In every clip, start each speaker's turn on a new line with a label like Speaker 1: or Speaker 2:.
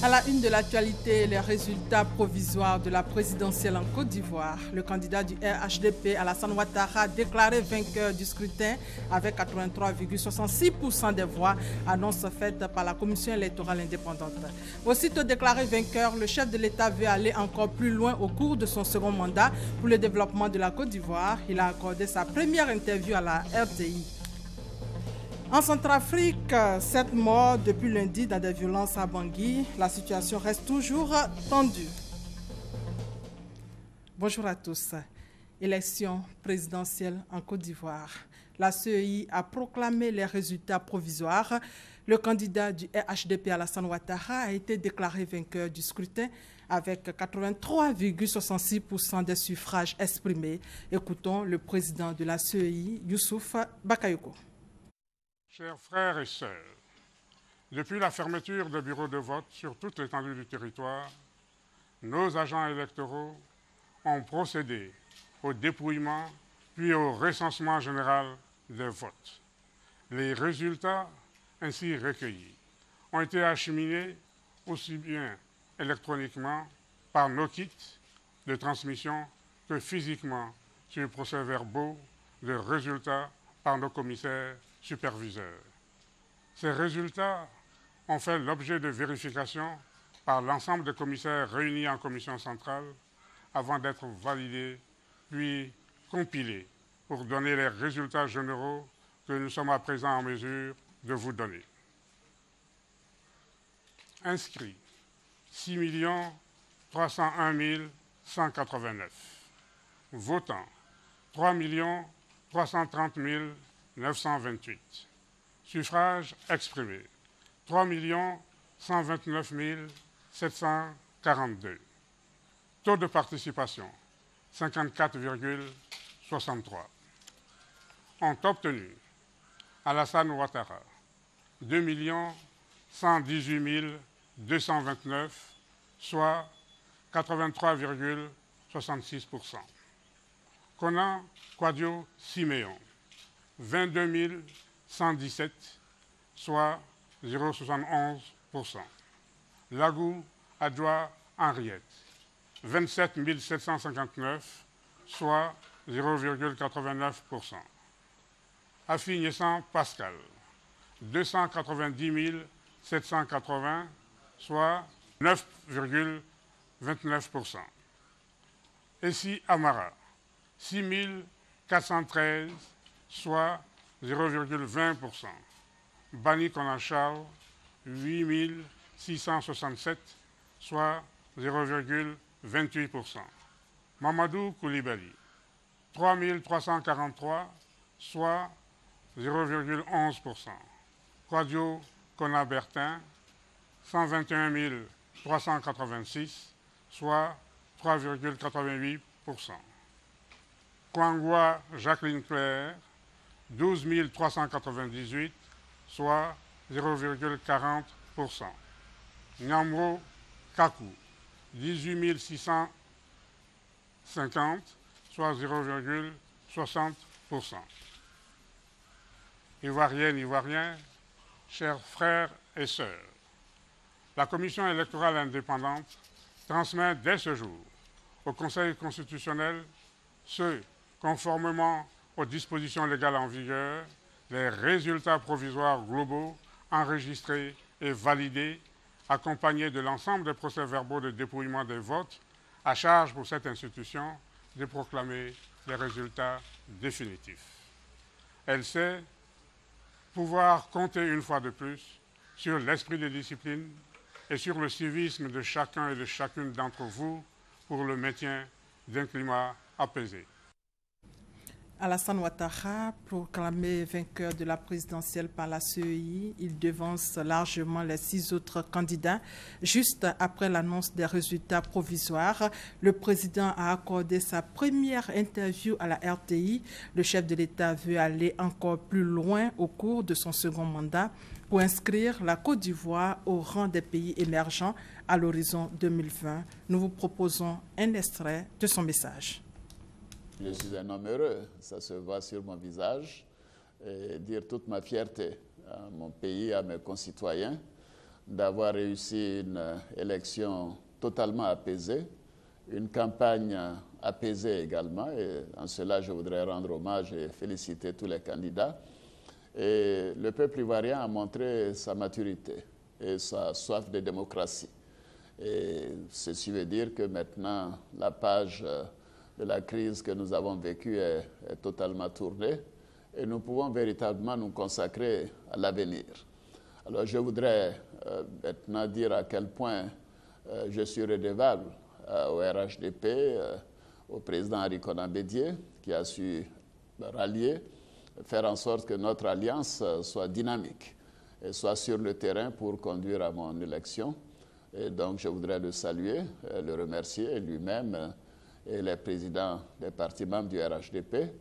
Speaker 1: À la une de l'actualité, les résultats provisoires de la présidentielle en Côte d'Ivoire. Le candidat du RHDP, Alassane Ouattara, déclaré vainqueur du scrutin avec 83,66% des voix, annonce faite par la Commission électorale indépendante. Aussitôt déclaré vainqueur, le chef de l'État veut aller encore plus loin au cours de son second mandat pour le développement de la Côte d'Ivoire. Il a accordé sa première interview à la RTI. En Centrafrique, 7 morts depuis lundi dans des violences à Bangui. La situation reste toujours tendue. Bonjour à tous. Élection présidentielle en Côte d'Ivoire. La CEI a proclamé les résultats provisoires. Le candidat du RHDP, Alassane Ouattara, a été déclaré vainqueur du scrutin avec 83,66% des suffrages exprimés. Écoutons le président de la CEI, Youssouf Bakayoko.
Speaker 2: Chers frères et sœurs, depuis la fermeture des bureaux de vote sur toute l'étendue du territoire, nos agents électoraux ont procédé au dépouillement puis au recensement général des votes. Les résultats ainsi recueillis ont été acheminés aussi bien électroniquement par nos kits de transmission que physiquement sur procès-verbaux de résultats par nos commissaires superviseurs. Ces résultats ont fait l'objet de vérification par l'ensemble des commissaires réunis en commission centrale avant d'être validés puis compilés pour donner les résultats généraux que nous sommes à présent en mesure de vous donner. Inscrits, 6 301 189. Votants, 3 330 928. Suffrages exprimés, 3 129 742. Taux de participation, 54,63. Ont obtenu Alassane Ouattara, 2 118 229, soit 83,66%. Konan Kouadio Siméon, 22 117, soit 0,71%. Lagou Adjoa Henriette, 27 759, soit 0,89%. Affi-Niessan Pascal, 290 780, soit 9,29%. Essi Amara, 6 413, soit 0,20%. Bani Konachal, 8 667, soit 0,28%. Mamadou Koulibaly, 3 343, soit 0,11%. Kouadio Konabertin, 121 386, soit 3,88%. Kwangwa Jacqueline Claire, 12 398, soit 0,40%. Nyamro Kakou, 18 650, soit 0,60%. Ivoiriennes, Ivoiriens, chers frères et sœurs, la Commission électorale indépendante transmet dès ce jour au Conseil constitutionnel conformément aux dispositions légales en vigueur, les résultats provisoires globaux enregistrés et validés, accompagnés de l'ensemble des procès-verbaux de dépouillement des votes, à charge pour cette institution de proclamer les résultats définitifs. Elle sait pouvoir compter une fois de plus sur l'esprit de discipline et sur le civisme de chacun et de chacune d'entre vous pour le maintien d'un climat apaisé.
Speaker 1: Alassane Ouattara, proclamé vainqueur de la présidentielle par la CEI, il devance largement les 6 autres candidats. Juste après l'annonce des résultats provisoires, le président a accordé sa première interview à la RTI. Le chef de l'État veut aller encore plus loin au cours de son second mandat pour inscrire la Côte d'Ivoire au rang des pays émergents à l'horizon 2020. Nous vous proposons un extrait de son message.
Speaker 3: Je suis un homme heureux, ça se voit sur mon visage, et dire toute ma fierté à mon pays, à mes concitoyens, d'avoir réussi une élection totalement apaisée, une campagne apaisée également, et en cela je voudrais rendre hommage et féliciter tous les candidats. Et le peuple ivoirien a montré sa maturité et sa soif de démocratie. Et ceci veut dire que maintenant la page de la crise que nous avons vécue est totalement tournée et nous pouvons véritablement nous consacrer à l'avenir. Alors je voudrais maintenant dire à quel point je suis redevable au RHDP, au président Henri Konan Bédié, qui a su rallier, faire en sorte que notre alliance soit dynamique et soit sur le terrain pour conduire à mon élection. Et donc je voudrais le saluer, le remercier lui-même et les présidents des partis membres du RHDP,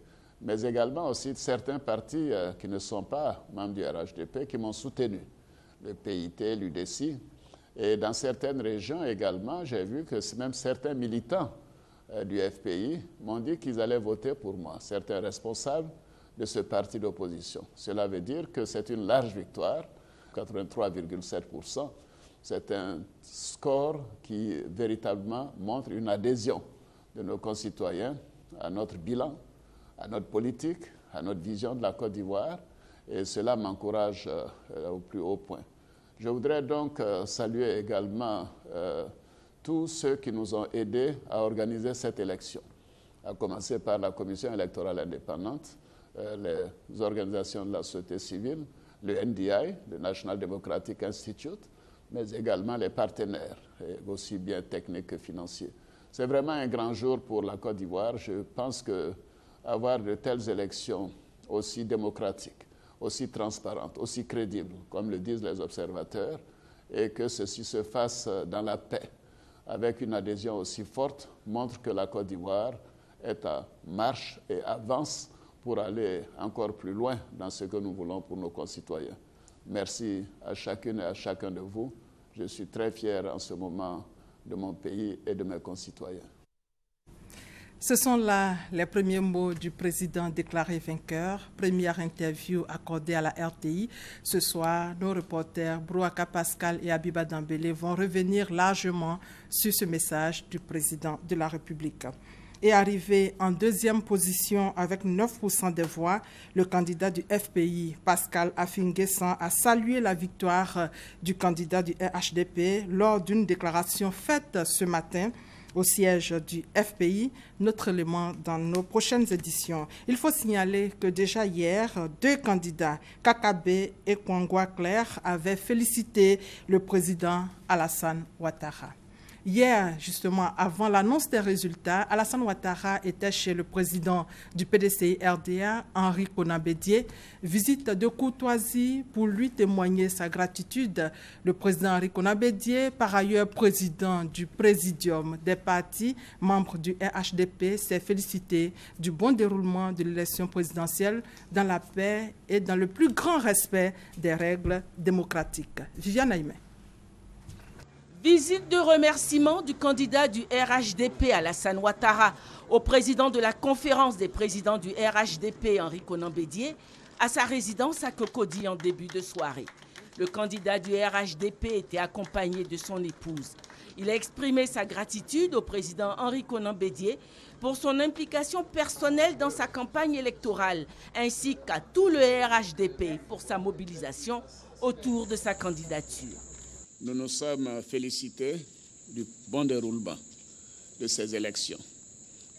Speaker 3: mais également aussi de certains partis qui ne sont pas membres du RHDP, qui m'ont soutenu, le PIT, l'UDC. Et dans certaines régions également, j'ai vu que même certains militants du FPI m'ont dit qu'ils allaient voter pour moi, certains responsables de ce parti d'opposition. Cela veut dire que c'est une large victoire, 83,7%. C'est un score qui véritablement montre une adhésion de nos concitoyens à notre bilan, à notre politique, à notre vision de la Côte d'Ivoire, et cela m'encourage au plus haut point. Je voudrais donc saluer également tous ceux qui nous ont aidés à organiser cette élection, à commencer par la Commission électorale indépendante, les organisations de la société civile, le NDI, le National Democratic Institute, mais également les partenaires, aussi bien techniques que financiers. C'est vraiment un grand jour pour la Côte d'Ivoire. Je pense qu'avoir de telles élections aussi démocratiques, aussi transparentes, aussi crédibles, comme le disent les observateurs, et que ceci se fasse dans la paix, avec une adhésion aussi forte, montre que la Côte d'Ivoire est en marche et avance pour aller encore plus loin dans ce que nous voulons pour nos concitoyens. Merci à chacune et à chacun de vous. Je suis très fier en ce moment de mon pays et de mes concitoyens.
Speaker 1: Ce sont là les premiers mots du président déclaré vainqueur. Première interview accordée à la RTI. Ce soir, nos reporters Brouaka Pascal et Abiba Dambélé vont revenir largement sur ce message du président de la République. Et arrivé en deuxième position avec 9% des voix, le candidat du FPI, Pascal Affi-N'Guessan, a salué la victoire du candidat du RHDP lors d'une déclaration faite ce matin au siège du FPI, notre élément dans nos prochaines éditions. Il faut signaler que déjà hier, deux candidats, Kakabe et Kwangwa Claire, avaient félicité le président Alassane Ouattara. Hier, justement, avant l'annonce des résultats, Alassane Ouattara était chez le président du PDCI-RDA, Henri Konan Bédié, visite de courtoisie pour lui témoigner sa gratitude. Le président Henri Konan Bédié, par ailleurs président du présidium des partis, membre du RHDP, s'est félicité du bon déroulement de l'élection présidentielle dans la paix et dans le plus grand respect des règles démocratiques. Viviane Aïmé.
Speaker 4: Visite de remerciement du candidat du RHDP, Alassane Ouattara, au président de la conférence des présidents du RHDP, Henri Konan Bédié, à sa résidence à Cocody en début de soirée. Le candidat du RHDP était accompagné de son épouse. Il a exprimé sa gratitude au président Henri Konan Bédié pour son implication personnelle dans sa campagne électorale, ainsi qu'à tout le RHDP pour sa mobilisation autour de sa candidature.
Speaker 3: Nous nous sommes félicités du bon déroulement de ces élections,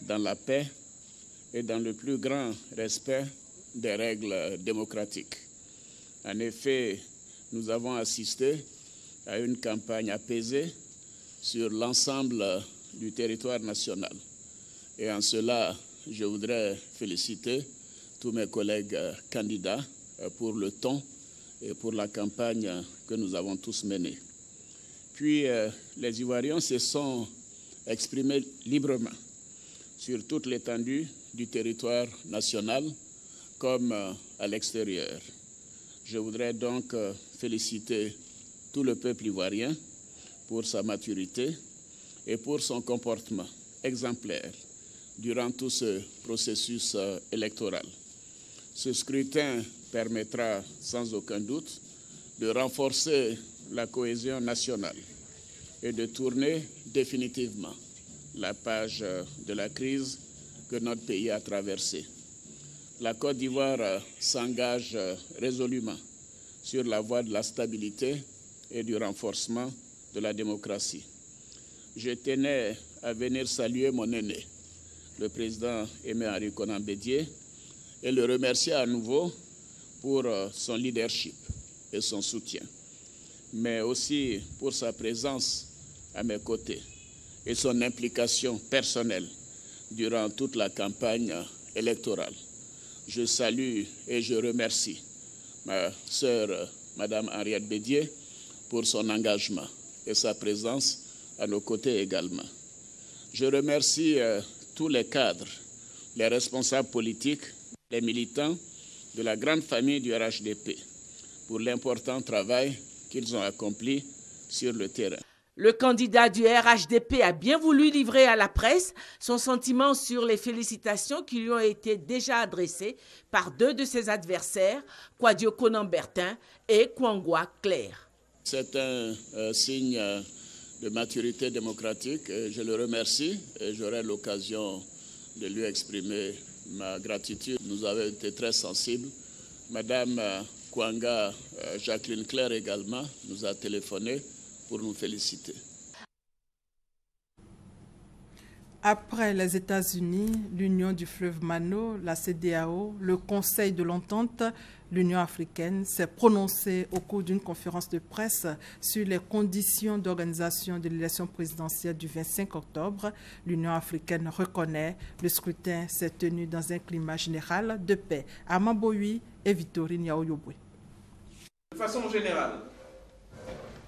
Speaker 3: dans la paix et dans le plus grand respect des règles démocratiques. En effet, nous avons assisté à une campagne apaisée sur l'ensemble du territoire national. Et en cela, je voudrais féliciter tous mes collègues candidats pour le ton et pour la campagne que nous avons tous menée. Puis les Ivoiriens se sont exprimés librement sur toute l'étendue du territoire national comme à l'extérieur. Je voudrais donc féliciter tout le peuple ivoirien pour sa maturité et pour son comportement exemplaire durant tout ce processus électoral. Ce scrutin permettra sans aucun doute de renforcer la cohésion nationale et de tourner définitivement la page de la crise que notre pays a traversée. La Côte d'Ivoire s'engage résolument sur la voie de la stabilité et du renforcement de la démocratie. Je tenais à venir saluer mon aîné, le président Aimé Henri Konan Bédié, et le remercier à nouveau pour son leadership et son soutien, mais aussi pour sa présence à mes côtés et son implication personnelle durant toute la campagne électorale. Je salue et je remercie ma sœur, Madame Henriette Bédié, pour son engagement et sa présence à nos côtés également. Je remercie tous les cadres, les responsables politiques, les militants de la grande famille du RHDP pour l'important travail qu'ils ont accompli sur le terrain.
Speaker 4: Le candidat du RHDP a bien voulu livrer à la presse son sentiment sur les félicitations qui lui ont été déjà adressées par deux de ses adversaires, Kouadio Konan Bertin et Kwangwa Claire.
Speaker 3: C'est un signe de maturité démocratique. Je le remercie et j'aurai l'occasion de lui exprimer ma gratitude. Nous avons été très sensibles. Madame Kwanga Jacqueline Claire également nous a téléphoné pour nous féliciter.
Speaker 1: Après les États-Unis, l'Union du fleuve Mano, la CEDEAO, le Conseil de l'Entente, l'Union africaine s'est prononcée au cours d'une conférence de presse sur les conditions d'organisation de l'élection présidentielle du 25 octobre. L'Union africaine reconnaît le scrutin s'est tenu dans un climat général de paix. Amaboui et Victorine Yaoyobwe.
Speaker 5: De façon générale,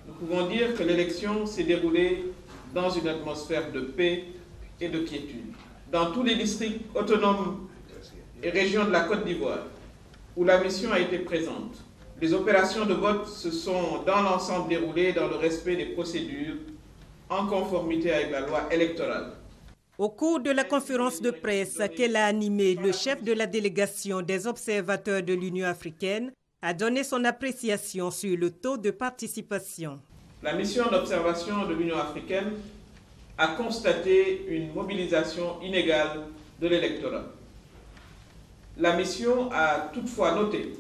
Speaker 5: nous pouvons dire que l'élection s'est déroulée dans une atmosphère de paix et de quiétude. Dans tous les districts autonomes et régions de la Côte d'Ivoire, où la mission a été présente, les opérations de vote se sont dans l'ensemble déroulées dans le respect des procédures, en conformité avec la loi électorale.
Speaker 6: Au cours de la conférence de presse qu'elle a animée, le chef de la délégation des observateurs de l'Union africaine a donné son appréciation sur le taux de participation.
Speaker 5: La mission d'observation de l'Union africaine a constaté une mobilisation inégale de l'électorat. La mission a toutefois noté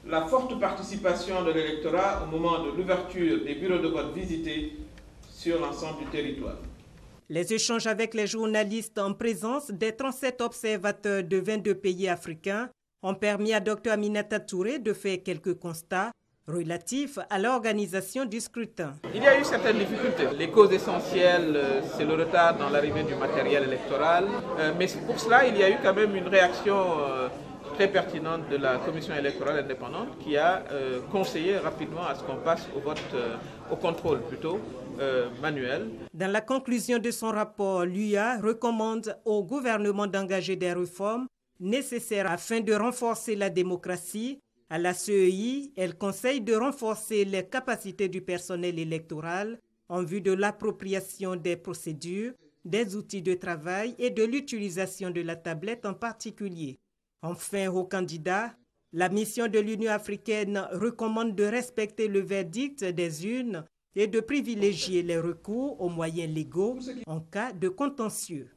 Speaker 5: la forte participation de l'électorat au moment de l'ouverture des bureaux de vote visités sur l'ensemble du territoire.
Speaker 6: Les échanges avec les journalistes en présence des 37 observateurs de 22 pays africains ont permis à Dr Aminata Touré de faire quelques constats relatifs à l'organisation du scrutin.
Speaker 5: Il y a eu certaines difficultés. Les causes essentielles, c'est le retard dans l'arrivée du matériel électoral. Mais pour cela, il y a eu quand même une réaction très pertinente de la Commission électorale indépendante qui a conseillé rapidement à ce qu'on passe au vote, au contrôle plutôt, manuel.
Speaker 6: Dans la conclusion de son rapport, l'UA recommande au gouvernement d'engager des réformes nécessaires afin de renforcer la démocratie. À la CEI, elle conseille de renforcer les capacités du personnel électoral en vue de l'appropriation des procédures, des outils de travail et de l'utilisation de la tablette en particulier. Enfin, aux candidats, la mission de l'Union africaine recommande de respecter le verdict des urnes et de privilégier les recours aux moyens légaux en cas de contentieux.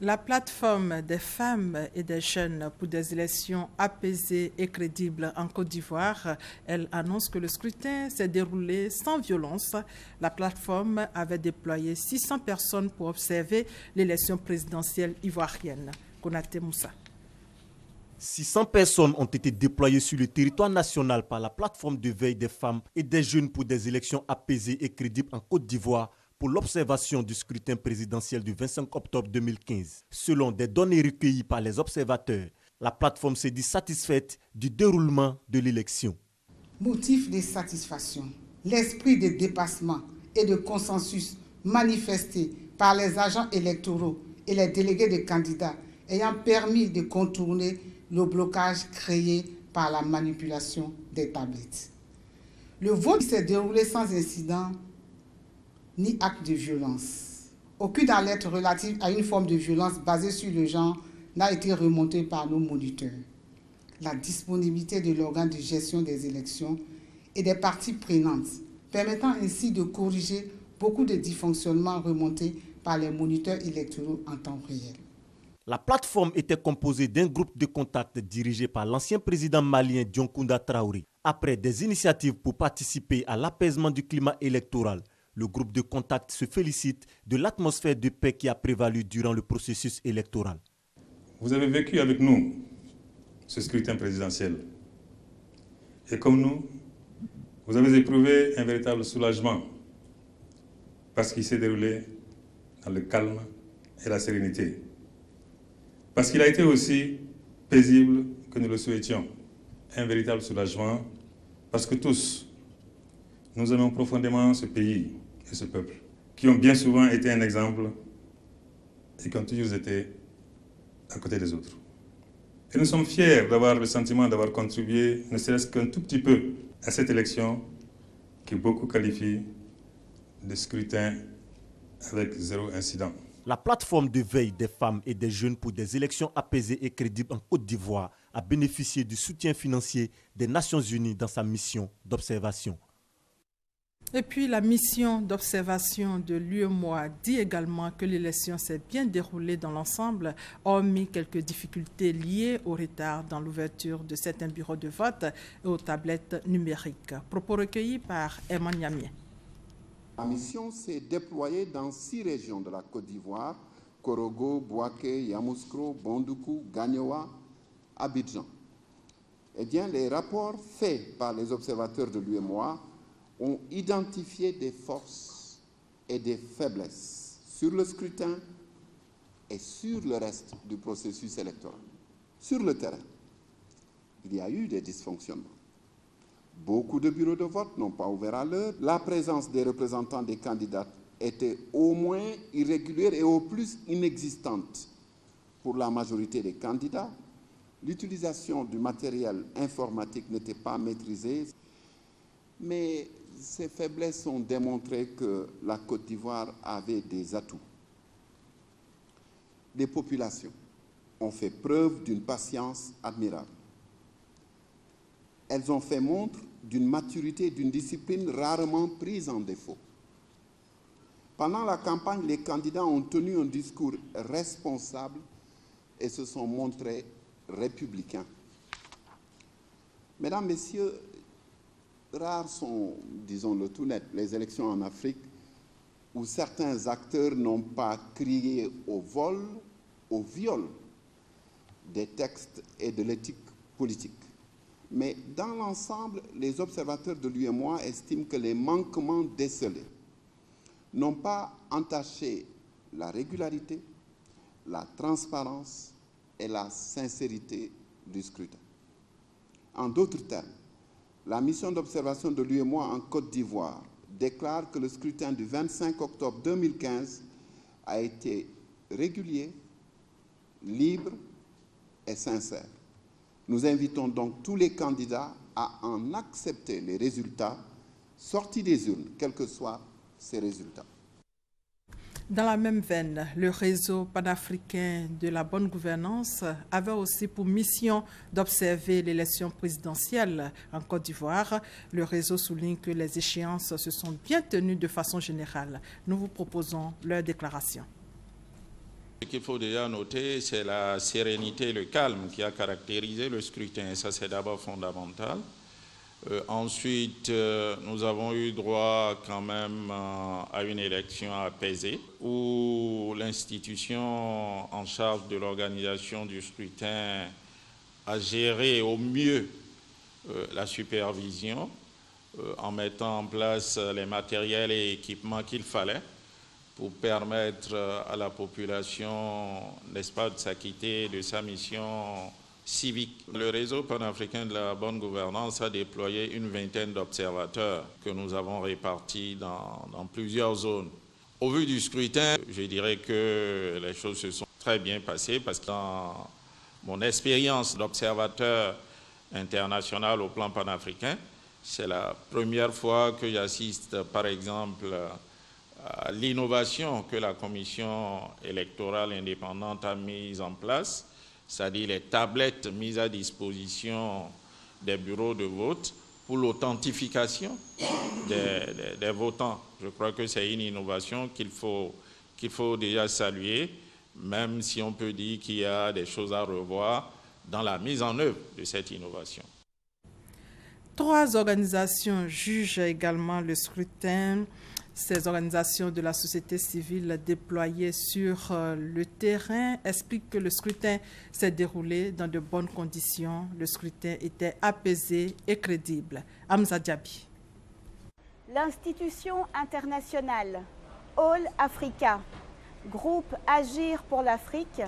Speaker 1: La plateforme des femmes et des jeunes pour des élections apaisées et crédibles en Côte d'Ivoire, elle annonce que le scrutin s'est déroulé sans violence. La plateforme avait déployé 600 personnes pour observer l'élection présidentielle ivoirienne. Konaté Moussa.
Speaker 7: 600 personnes ont été déployées sur le territoire national par la plateforme de veille des femmes et des jeunes pour des élections apaisées et crédibles en Côte d'Ivoire pour l'observation du scrutin présidentiel du 25 octobre 2015. Selon des données recueillies par les observateurs, la plateforme s'est dit satisfaite du déroulement de l'élection.
Speaker 8: Motif de satisfaction, l'esprit de dépassement et de consensus manifesté par les agents électoraux et les délégués de candidats ayant permis de contourner le blocage créé par la manipulation des tablettes. Le vote s'est déroulé sans incident ni acte de violence. Aucune alerte relative à une forme de violence basée sur le genre n'a été remontée par nos moniteurs. La disponibilité de l'organe de gestion des élections et des parties prenantes, permettant ainsi de corriger beaucoup de dysfonctionnements remontés par les moniteurs électoraux en temps réel.
Speaker 7: La plateforme était composée d'un groupe de contact dirigé par l'ancien président malien Dioncounda Traoré. Après des initiatives pour participer à l'apaisement du climat électoral, le groupe de contact se félicite de l'atmosphère de paix qui a prévalu durant le processus électoral.
Speaker 9: Vous avez vécu avec nous ce scrutin présidentiel. Et comme nous, vous avez éprouvé un véritable soulagement parce qu'il s'est déroulé dans le calme et la sérénité. Parce qu'il a été aussi paisible que nous le souhaitions. Un véritable soulagement parce que tous, nous aimons profondément ce pays et ce peuple, qui ont bien souvent été un exemple et qui ont toujours été à côté des autres. Et nous sommes fiers d'avoir le sentiment d'avoir contribué, ne serait-ce qu'un tout petit peu, à cette élection que beaucoup qualifient de scrutin avec 0 incident.
Speaker 7: La plateforme de veille des femmes et des jeunes pour des élections apaisées et crédibles en Côte d'Ivoire a bénéficié du soutien financier des Nations Unies dans sa mission d'observation.
Speaker 1: Et puis la mission d'observation de l'UEMOA dit également que l'élection s'est bien déroulée dans l'ensemble, hormis quelques difficultés liées au retard dans l'ouverture de certains bureaux de vote et aux tablettes numériques. Propos recueillis par Herman Niamien.
Speaker 10: La mission s'est déployée dans 6 régions de la Côte d'Ivoire, Korogo, Bouaké, Yamoussoukro, Bondoukou, Gagnoa, Abidjan. Eh bien, les rapports faits par les observateurs de l'UEMOA ont identifié des forces et des faiblesses sur le scrutin et sur le reste du processus électoral. Sur le terrain, il y a eu des dysfonctionnements. Beaucoup de bureaux de vote n'ont pas ouvert à l'heure. La présence des représentants des candidats était au moins irrégulière et au plus inexistante pour la majorité des candidats. L'utilisation du matériel informatique n'était pas maîtrisée. Mais ces faiblesses ont démontré que la Côte d'Ivoire avait des atouts. Les populations ont fait preuve d'une patience admirable. Elles ont fait montre d'une maturité et d'une discipline rarement prise en défaut. Pendant la campagne, les candidats ont tenu un discours responsable et se sont montrés républicains. Mesdames, Messieurs, rares sont, disons-le tout net, les élections en Afrique où certains acteurs n'ont pas crié au vol, au viol des textes et de l'éthique politique. Mais dans l'ensemble, les observateurs de l'UEMOA estiment que les manquements décelés n'ont pas entaché la régularité, la transparence et la sincérité du scrutin. En d'autres termes, la mission d'observation de l'UEMOA en Côte d'Ivoire déclare que le scrutin du 25 octobre 2015 a été régulier, libre et sincère. Nous invitons donc tous les candidats à en accepter les résultats sortis des urnes, quels que soient ces résultats.
Speaker 1: Dans la même veine, le réseau panafricain de la bonne gouvernance avait aussi pour mission d'observer l'élection présidentielle en Côte d'Ivoire. Le réseau souligne que les échéances se sont bien tenues de façon générale. Nous vous proposons leur déclaration.
Speaker 11: Ce qu'il faut déjà noter, c'est la sérénité et le calme qui a caractérisé le scrutin. Et ça, c'est d'abord fondamental. Ensuite, nous avons eu droit quand même à une élection apaisée où l'institution en charge de l'organisation du scrutin a géré au mieux la supervision en mettant en place les matériels et équipements qu'il fallait pour permettre à la population, n'est-ce pas, de s'acquitter de sa mission civique. Le réseau panafricain de la bonne gouvernance a déployé une vingtaine d'observateurs que nous avons répartis dans plusieurs zones. Au vu du scrutin, je dirais que les choses se sont très bien passées parce que dans mon expérience d'observateur international au plan panafricain, c'est la première fois que j'assiste, par exemple, à l'innovation que la commission électorale indépendante a mise en place, c'est-à-dire les tablettes mises à disposition des bureaux de vote pour l'authentification des votants. Je crois que c'est une innovation qu'il faut déjà saluer, même si on peut dire qu'il y a des choses à revoir dans la mise en œuvre de cette innovation.
Speaker 1: 3 organisations jugent également le scrutin. Ces organisations de la société civile déployées sur le terrain expliquent que le scrutin s'est déroulé dans de bonnes conditions. Le scrutin était apaisé et crédible. Hamza Diaby.
Speaker 12: L'institution internationale All Africa, groupe Agir pour l'Afrique,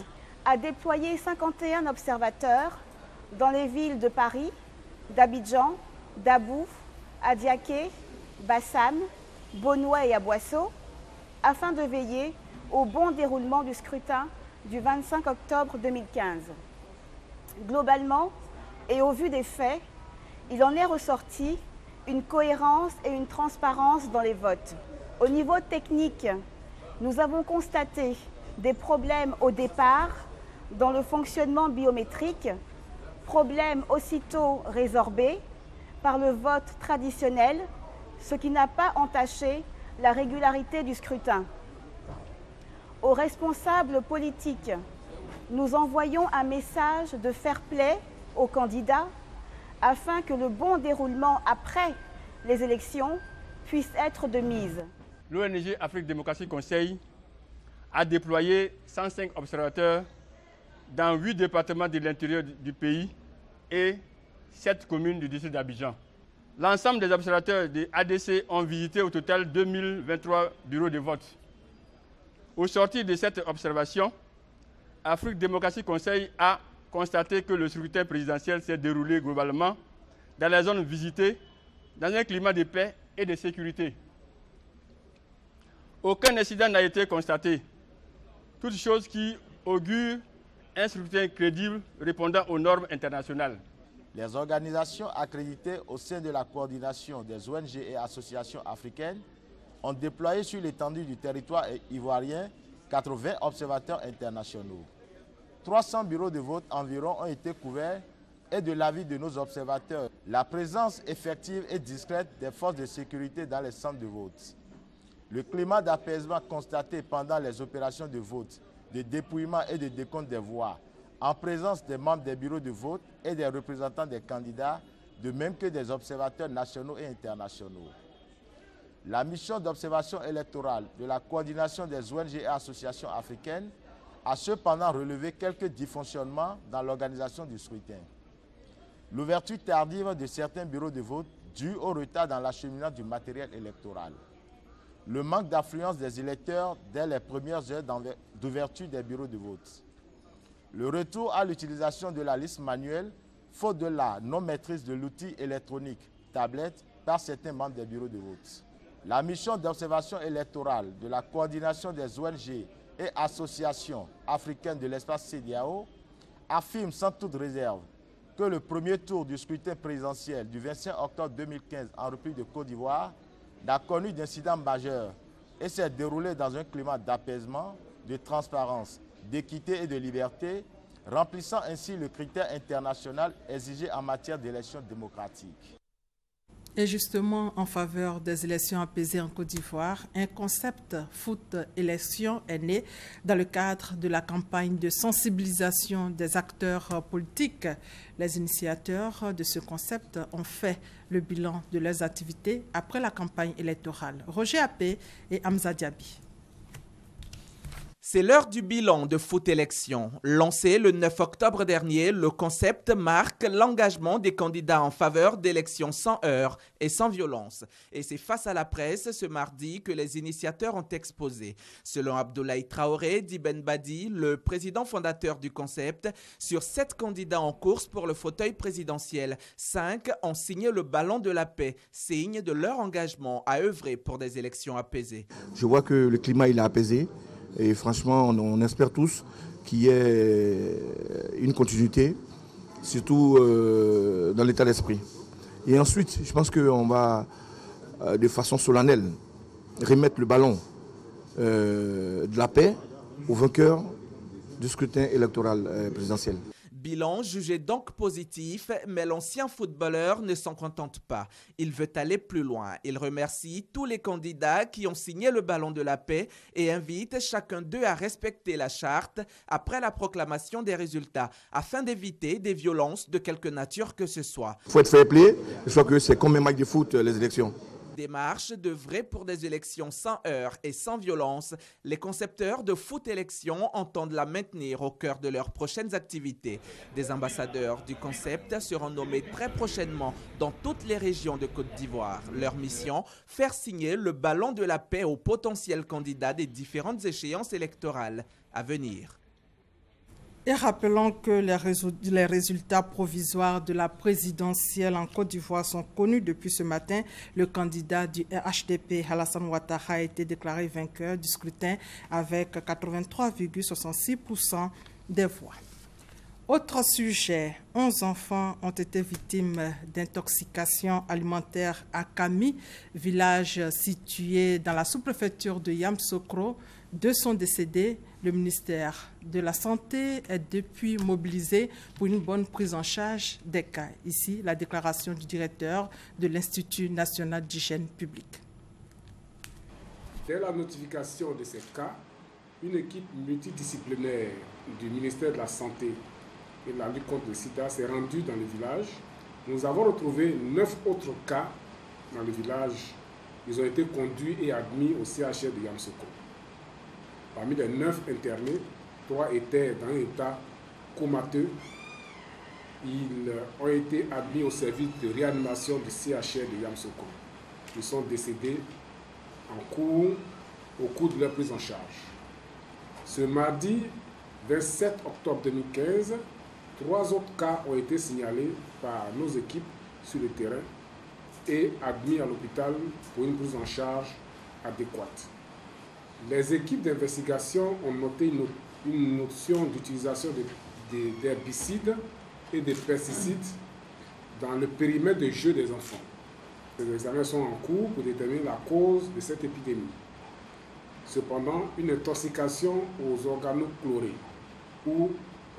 Speaker 12: a déployé 51 observateurs dans les villes de Paris, d'Abidjan, d'Abou, Adiaké, Bassam, Bonoué et Aboisseau, afin de veiller au bon déroulement du scrutin du 25 octobre 2015. Globalement, et au vu des faits, il en est ressorti une cohérence et une transparence dans les votes. Au niveau technique, nous avons constaté des problèmes au départ dans le fonctionnement biométrique, problèmes aussitôt résorbés par le vote traditionnel, ce qui n'a pas entaché la régularité du scrutin. Aux responsables politiques, nous envoyons un message de fair play aux candidats afin que le bon déroulement après les élections puisse être de mise.
Speaker 13: L'ONG Afrique Démocratie Conseil a déployé 105 observateurs dans 8 départements de l'intérieur du pays et 7 communes du district d'Abidjan. L'ensemble des observateurs de ADC ont visité au total 2023 bureaux de vote. Au sortir de cette observation, Afrique Démocratie Conseil a constaté que le scrutin présidentiel s'est déroulé globalement dans les zones visitées, dans un climat de paix et de sécurité. Aucun incident n'a été constaté, toutes choses qui augurent un scrutin crédible répondant aux normes internationales.
Speaker 14: Les organisations accréditées au sein de la coordination des ONG et associations africaines ont déployé sur l'étendue du territoire ivoirien 80 observateurs internationaux. 300 bureaux de vote environ ont été couverts et de l'avis de nos observateurs, la présence effective et discrète des forces de sécurité dans les centres de vote. Le climat d'apaisement constaté pendant les opérations de vote, de dépouillement et de décompte des voix, en présence des membres des bureaux de vote et des représentants des candidats, de même que des observateurs nationaux et internationaux. La mission d'observation électorale de la coordination des ONG et associations africaines a cependant relevé quelques dysfonctionnements dans l'organisation du scrutin. L'ouverture tardive de certains bureaux de vote due au retard dans l'acheminement du matériel électoral. Le manque d'affluence des électeurs dès les premières heures d'ouverture des bureaux de vote. Le retour à l'utilisation de la liste manuelle, faute de la non-maîtrise de l'outil électronique, tablette, par certains membres des bureaux de vote. La mission d'observation électorale de la coordination des ONG et associations africaines de l'espace CEDEAO affirme sans toute réserve que le premier tour du scrutin présidentiel du 25 octobre 2015 en République de Côte d'Ivoire n'a connu d'incident majeur et s'est déroulé dans un climat d'apaisement, de transparence, d'équité et de liberté, remplissant ainsi le critère international exigé en matière d'élections démocratiques.
Speaker 1: Et justement, en faveur des élections apaisées en Côte d'Ivoire, un concept Foot Élections est né dans le cadre de la campagne de sensibilisation des acteurs politiques. Les initiateurs de ce concept ont fait le bilan de leurs activités après la campagne électorale. Roger Appé et Hamza Diaby.
Speaker 15: C'est l'heure du bilan de Foot Élections. Lancé le 9 octobre dernier, le concept marque l'engagement des candidats en faveur d'élections sans heurts et sans violence. Et c'est face à la presse ce mardi que les initiateurs ont exposé. Selon Abdoulaye Traoré d'Ibn Badi, le président fondateur du concept, sur 7 candidats en course pour le fauteuil présidentiel, 5 ont signé le ballon de la paix, signe de leur engagement à œuvrer pour des élections apaisées.
Speaker 16: Je vois que le climat il est apaisé. Et franchement, on espère tous qu'il y ait une continuité, surtout dans l'état d'esprit. Et ensuite, je pense qu'on va, de façon solennelle, remettre le ballon de la paix aux vainqueurs du scrutin électoral présidentiel.
Speaker 15: Bilan jugé donc positif, mais l'ancien footballeur ne s'en contente pas. Il veut aller plus loin. Il remercie tous les candidats qui ont signé le ballon de la paix et invite chacun d'eux à respecter la charte après la proclamation des résultats, afin d'éviter des violences de quelque nature que ce soit.
Speaker 16: Il faut être fair play, je crois que c'est comme un match de foot, les élections.
Speaker 15: Démarche devrait pour des élections sans heurts et sans violence. Les concepteurs de foot élections entendent la maintenir au cœur de leurs prochaines activités. Des ambassadeurs du concept seront nommés très prochainement dans toutes les régions de Côte d'Ivoire. Leur mission, faire signer le ballon de la paix aux potentiels candidats des différentes échéances électorales à venir.
Speaker 1: Et rappelons que les résultats provisoires de la présidentielle en Côte d'Ivoire sont connus depuis ce matin. Le candidat du RHDP, Alassane Ouattara, a été déclaré vainqueur du scrutin avec 83,66% des voix. Autre sujet, 11 enfants ont été victimes d'intoxication alimentaire à Kami, village situé dans la sous-préfecture de Yamoussoukro. 2 sont décédés. Le ministère de la Santé est depuis mobilisé pour une bonne prise en charge des cas. Ici, la déclaration du directeur de l'Institut national d'hygiène publique.
Speaker 17: Dès la notification de ces cas, une équipe multidisciplinaire du ministère de la Santé et de la lutte contre le sida s'est rendue dans le village. Nous avons retrouvé 9 autres cas dans le village. Ils ont été conduits et admis au CHR de Yamoussoukro. Parmi les 9 internés, 3 étaient dans un état comateux. Ils ont été admis au service de réanimation du CHR de Yamoussoukro. Ils sont décédés au cours de leur prise en charge. Ce mardi 27 octobre 2015, 3 autres cas ont été signalés par nos équipes sur le terrain et admis à l'hôpital pour une prise en charge adéquate. Les équipes d'investigation ont noté une notion d'utilisation d'herbicides et de pesticides dans le périmètre de jeu des enfants. Les examens sont en cours pour déterminer la cause de cette épidémie. Cependant, une intoxication aux organochlorés ou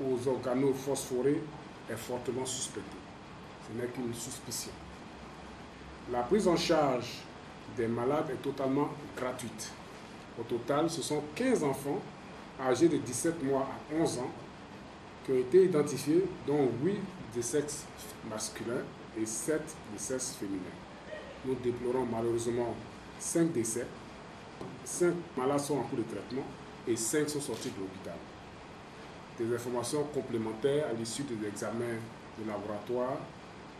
Speaker 17: aux organophosphorés est fortement suspectée. Ce n'est qu'une suspicion. La prise en charge des malades est totalement gratuite. Au total, ce sont 15 enfants âgés de 17 mois à 11 ans qui ont été identifiés, dont 8 de sexe masculin et 7 de sexe féminin. Nous déplorons malheureusement 5 décès, 5 malades sont en cours de traitement et 5 sont sortis de l'hôpital. Des informations complémentaires à l'issue des examens de laboratoire,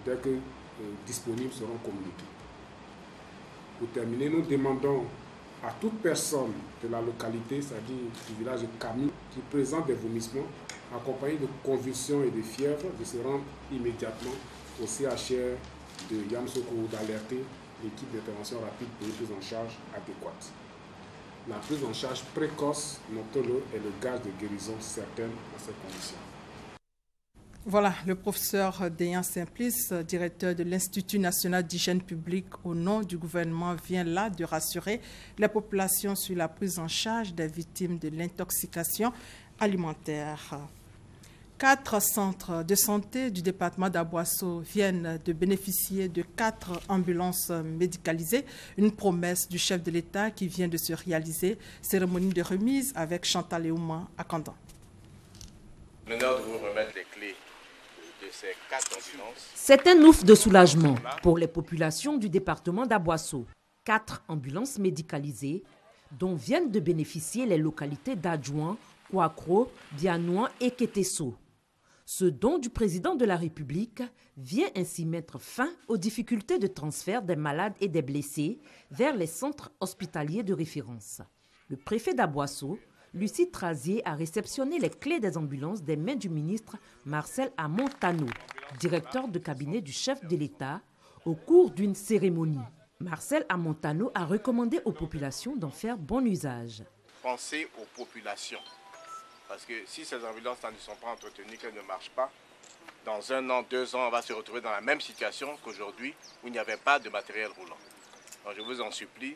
Speaker 17: dès que disponibles, seront communiquées. Pour terminer, nous demandons à toute personne de la localité, c'est-à-dire du village de Kami, qui présente des vomissements accompagnés de convulsions et de fièvre, de se rendre immédiatement au CHR de Yamoussoukro ou d'alerter l'équipe d'intervention rapide pour une prise en charge adéquate. La prise en charge précoce, notons-le, est le gage de guérison certaine dans ces conditions.
Speaker 1: Voilà, le professeur Deyan Simplice, directeur de l'Institut national d'hygiène publique au nom du gouvernement, vient là de rassurer la population sur la prise en charge des victimes de l'intoxication alimentaire. 4 centres de santé du département d'Aboasso viennent de bénéficier de 4 ambulances médicalisées, une promesse du chef de l'État qui vient de se réaliser. Cérémonie de remise avec Chantal Eouma à Kandan.
Speaker 18: L'honneur de vous remettre les clés de ces 4 ambulances.
Speaker 19: C'est un ouf de soulagement pour les populations du département d'Aboasso. 4 ambulances médicalisées dont viennent de bénéficier les localités d'Adjouan, Kouakro, Bianouan et Ketesso. Ce don du président de la République vient ainsi mettre fin aux difficultés de transfert des malades et des blessés vers les centres hospitaliers de référence. Le préfet d'Aboasso, Lucie Trazier, a réceptionné les clés des ambulances des mains du ministre Marcel Amontano, directeur de cabinet du chef de l'État, au cours d'une cérémonie. Marcel Amontano a recommandé aux populations d'en faire bon usage.
Speaker 18: Pensez aux populations. Parce que si ces ambulances ne sont pas entretenues, qu'elles ne marchent pas, dans 1 an, 2 ans, on va se retrouver dans la même situation qu'aujourd'hui où il n'y avait pas de matériel roulant. Donc je vous en supplie,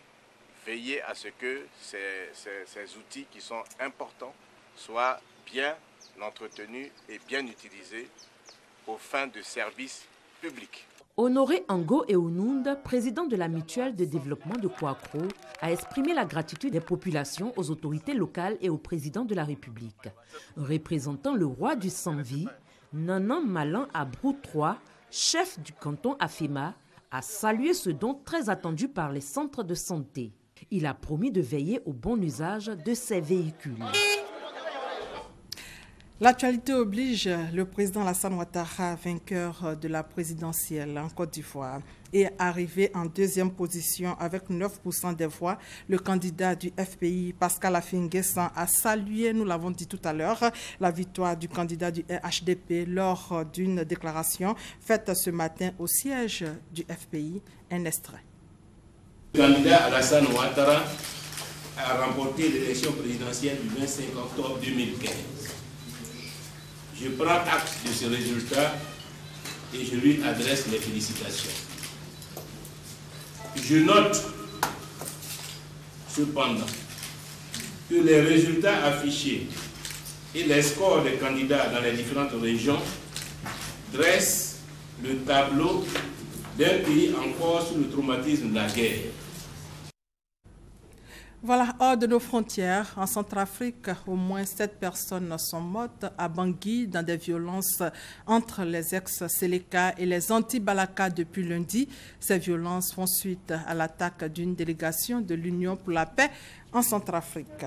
Speaker 18: veillez à ce que ces outils qui sont importants soient bien entretenu et bien utilisé aux fins de services publics.
Speaker 19: Honoré Ango Eunund, président de la mutuelle de développement de Kouakro, a exprimé la gratitude des populations aux autorités locales et au président de la République. Représentant le roi du Sanvi, Nanan Malan Abrou III, chef du canton Afema, a salué ce don très attendu par les centres de santé. Il a promis de veiller au bon usage de ces véhicules.
Speaker 1: L'actualité oblige, le président Alassane Ouattara, vainqueur de la présidentielle en Côte d'Ivoire, est arrivé en deuxième position avec 9% des voix. Le candidat du FPI, Pascal Affi-N'Guessan, a salué, nous l'avons dit tout à l'heure, la victoire du candidat du RHDP lors d'une déclaration faite ce matin au siège du FPI. Un extrait.
Speaker 20: Le candidat Alassane Ouattara a remporté l'élection présidentielle du 25 octobre 2015. Je prends acte de ce résultat et je lui adresse mes félicitations. Je note cependant que les résultats affichés et les scores des candidats dans les différentes régions dressent le tableau d'un pays encore sous le traumatisme de la guerre.
Speaker 1: Voilà, hors de nos frontières, en Centrafrique, au moins 7 personnes sont mortes à Bangui dans des violences entre les ex-Séléka et les anti-Balaka depuis lundi. Ces violences font suite à l'attaque d'une délégation de l'Union pour la paix en Centrafrique.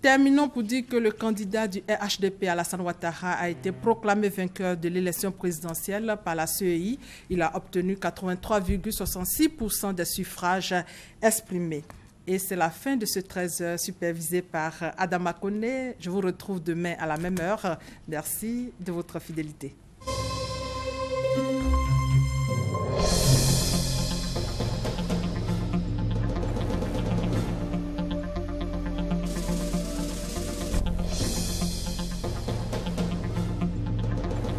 Speaker 1: Terminons pour dire que le candidat du RHDP, Alassane Ouattara, a été proclamé vainqueur de l'élection présidentielle par la CEI. Il a obtenu 83,66% des suffrages exprimés. Et c'est la fin de ce 13h supervisé par Adama Kone. Je vous retrouve demain à la même heure. Merci de votre fidélité.